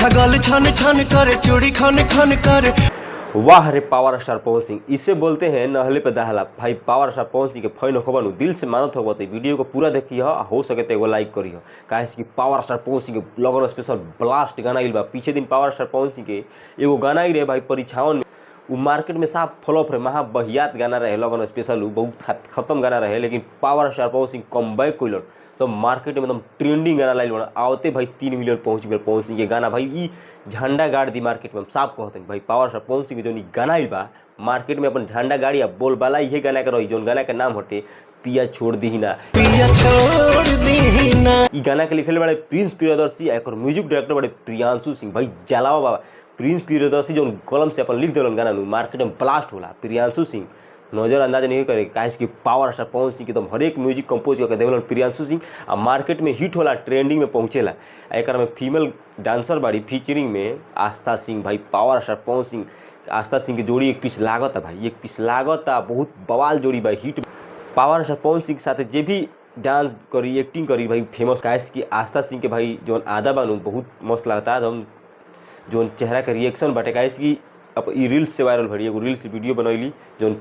गल छन छन करे चूड़ी खन खन करे। वाह रे पावर स्टार पवन सिंह, इसे बोलते हैं नहले पे दहला। भाई पावर स्टार पवन सिंह के फैन होबनु, दिल से मानत होगा तो वीडियो को पूरा देखिए, हो सके तो एगो लाइक करिए। काहे कि पावर स्टार पवन सिंह के लगन स्पेशल ब्लास्ट गाना आइल बा। पीछे दिन पावर स्टार पवन सिंह के एगो गाना आई रहे भाई परीक्षाओं में, वो मार्केट में साफ फ्लॉप रहे, महा बहियात गाना रहे, लगन स्पेशल बहुत खत्म गाना रहे। लेकिन power star Pawan Singh come back कइलन तो मार्केट में एकदम ट्रेंडिंग गाना लाइल बना, आवते भाई 3 मिलियन पहुंच गए पवन सिंह के गाना। भाई ई झंडा गाड़ दी मार्केट में, हम साफ कहते हैं भाई पावर स्टार पवन सिंह के जो गाना आइल बा मार्केट में अपन झंडा गाड़ी आ बोल बाला इहे गाना के रही, जो गाना के नाम हटे पिया छोड़ दी ना। पिया छोड़ दी ना। ई गाना के लिखले बड़े प्रिंस प्रियदर्शी, एक म्यूजिक डायरेक्टर बड़े प्रियांशु सिंह। भाई जलावा बाबा प्रिंस प्रियदर्शी जो कलम से अपन लिख दिलन गाना मार्केट में ब्लास्ट होला। प्रियांशु सिंह नजरअंदाज नहीं करे, काहे कि पावर स्टार पवन सिंह के तो हर एक म्यूजिक कंपोज करके देवलन प्रियांशु सिंह, आ मार्केट में हिट होला, ट्रेंडिंग में पहुंचेला। एक में फीमेल डांसर बाड़ी फीचरिंग में आस्था सिंह। भाई पावर स्टार पवन सिंह आस्था सिंह की जोड़ी एक पीस लागत है भाई, एक पीस लागत बहुत बवाल जोड़ी भाई hit. Power star Pawan Singh के साथ जे भी डांस करी एक्टिंग करी भाई फेमस। काहे कि आस्था सिंह के भाई जो आधा बानू बहुत मस्त लगता है, हम जो चेहरा के रिएक्शन बाटे। काहे कि अब ई रील्स से वायरल भरी, एगो रील्स वीडियो बनैली जो